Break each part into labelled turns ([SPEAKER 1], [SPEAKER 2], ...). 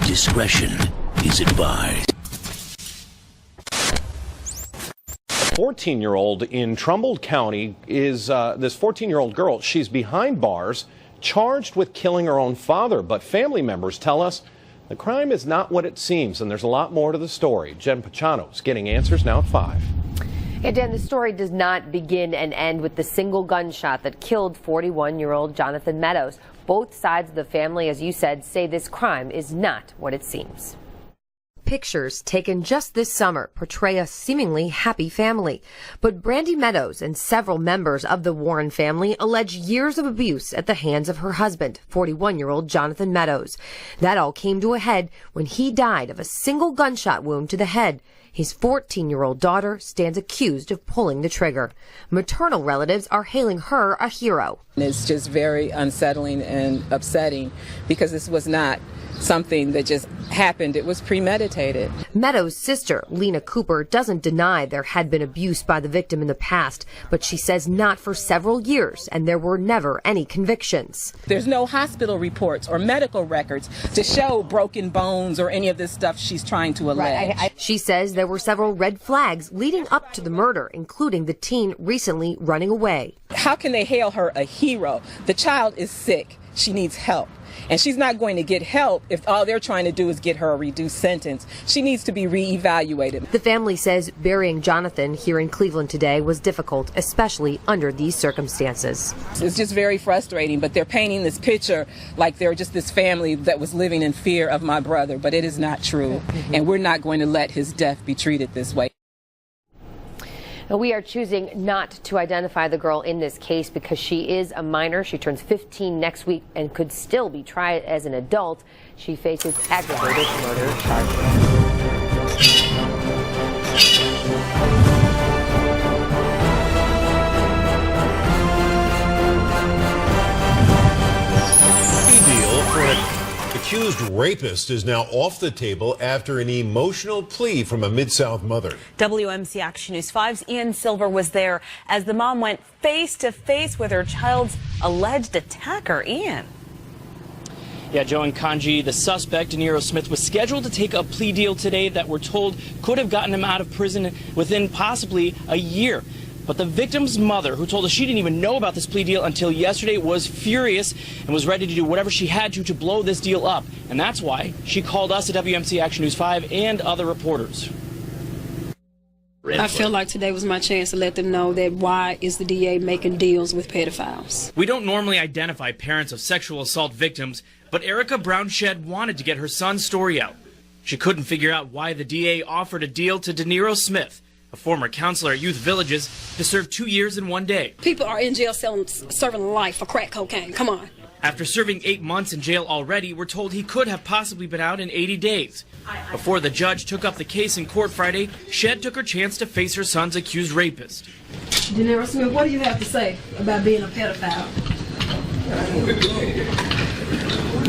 [SPEAKER 1] Discretion is advised.
[SPEAKER 2] 14-year-old in Trumbull County is this 14-year-old girl. She's behind bars, charged with killing her own father. But family members tell us the crime is not what it seems, and there's a lot more to the story. Jen Pachano's getting answers now at 5.
[SPEAKER 3] And Dan, the story does not begin and end with the single gunshot that killed 41-year-old Jonathan Meadows. Both sides of the family, as you said, say this crime is not what it seems. Pictures taken just this summer portray a seemingly happy family. But Brandy Meadows and several members of the Warren family allege years of abuse at the hands of her husband, 41-year-old Jonathan Meadows. That all came to a head when he died of a single gunshot wound to the head. His 14-year-old daughter stands accused of pulling the trigger. Maternal relatives are hailing her a hero.
[SPEAKER 4] It's just very unsettling and upsetting because this was not something that just happened. It was premeditated.
[SPEAKER 3] Meadows' sister, Lena Cooper, doesn't deny there had been abuse by the victim in the past, but she says not for several years, and there were never any convictions.
[SPEAKER 4] There's no hospital reports or medical records to show broken bones or any of this stuff she's trying to allege.
[SPEAKER 3] She says there were several red flags leading up to the murder, including the teen recently running away.
[SPEAKER 4] How can they hail her a hero? The child is sick. She needs help. And she's not going to get help if all they're trying to do is get her a reduced sentence. She needs to be reevaluated.
[SPEAKER 3] The family says burying Jonathan here in Cleveland today was difficult, especially under these circumstances.
[SPEAKER 4] It's just very frustrating, but they're painting this picture like they're just this family that was living in fear of my brother, but it is not true. And we're not going to let his death be treated this way.
[SPEAKER 3] We are choosing not to identify the girl in this case because she is a minor. She turns 15 next week and could still be tried as an adult. She faces aggravated murder charges.
[SPEAKER 5] Accused rapist is now off the table after an emotional plea from a Mid-South mother.
[SPEAKER 6] WMC Action News 5's Ian Silver was there as the mom went face-to-face with her child's alleged attacker. Ian.
[SPEAKER 7] Yeah, Joe and Kanji, the suspect, Deniro Smith, was scheduled to take a plea deal today that we're told could have gotten him out of prison within possibly a year. But the victim's mother, who told us she didn't even know about this plea deal until yesterday, was furious and was ready to do whatever she had to blow this deal up. And that's why she called us at WMC Action News 5 and other reporters.
[SPEAKER 8] I feel like today was my chance to let them know that why is the DA making deals with pedophiles.
[SPEAKER 7] We don't normally identify parents of sexual assault victims, but Erica Brown-Shedd wanted to get her son's story out. She couldn't figure out why the DA offered a deal to Deniro Smith, a former counselor at Youth Villages, to serve 2 years in 1 day.
[SPEAKER 8] People are in jail serving life for crack cocaine. Come on.
[SPEAKER 7] After serving 8 months in jail already, we're told he could have possibly been out in 80 days. Before the judge took up the case in court Friday, Shedd took her chance to face her son's accused rapist.
[SPEAKER 8] Deniro Smith, what do you have to say about being a pedophile?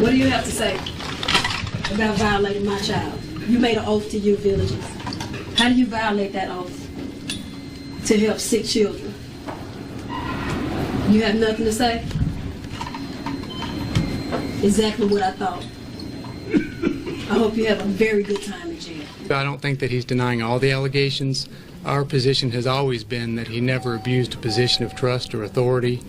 [SPEAKER 8] What do you have to say about violating my child? You made an oath to Youth Villages. How do you violate that oath to help sick children? You have nothing to say? Exactly what I thought. I hope you have a very good time in jail.
[SPEAKER 9] I don't think that he's denying all the allegations. Our position has always been that he never abused a position of trust or authority.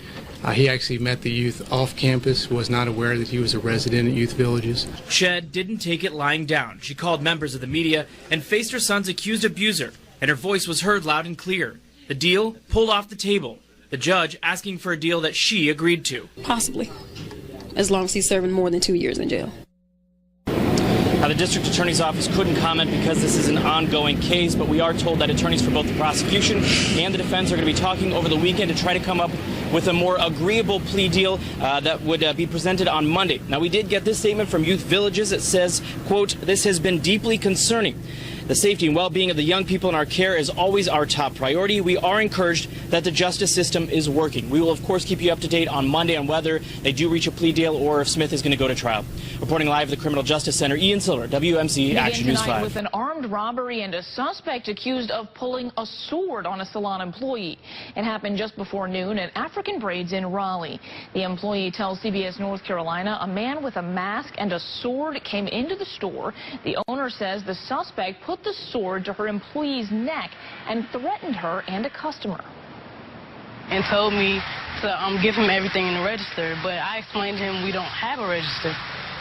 [SPEAKER 9] He actually met the youth off campus, was not aware that he was a resident at Youth Villages.
[SPEAKER 7] Shedd didn't take it lying down. She called members of the media and faced her son's accused abuser, and her voice was heard loud and clear. The deal pulled off the table. The judge asking for a deal that she agreed to.
[SPEAKER 8] Possibly, as long as he's serving more than 2 years in jail.
[SPEAKER 7] Now, the district attorney's office couldn't comment because this is an ongoing case, but we are told that attorneys for both the prosecution and the defense are going to be talking over the weekend to try to come up with a more agreeable plea deal that would be presented on Monday. Now, we did get this statement from Youth Villages. It says, quote, "This has been deeply concerning. The safety and well-being of the young people in our care is always our top priority. We are encouraged that the justice system is working. We will, of course, keep you up to date on Monday on whether they do reach a plea deal or if Smith is going to go to trial. Reporting live at the Criminal Justice Center, Ian Silver, WMC Action News 5.
[SPEAKER 10] With an armed robbery and a suspect accused of pulling a sword on a salon employee. It happened just before noon at African Braids in Raleigh. The employee tells CBS North Carolina a man with a mask and a sword came into the store. The owner says the suspect put the sword to her employee's neck and threatened her and a customer.
[SPEAKER 11] And told me to give him everything in the register, but I explained to him we don't have a register.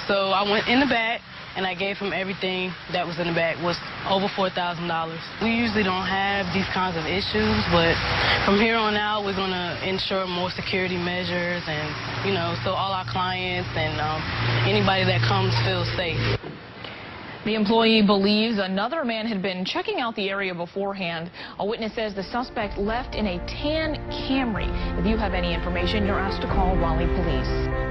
[SPEAKER 11] So I went in the back and I gave him everything that was in the bag, was over $4,000. We usually don't have these kinds of issues, but from here on out, we're going to ensure more security measures and, so all our clients and anybody that comes feels safe.
[SPEAKER 10] The employee believes another man had been checking out the area beforehand. A witness says the suspect left in a tan Camry. If you have any information, you're asked to call Raleigh Police.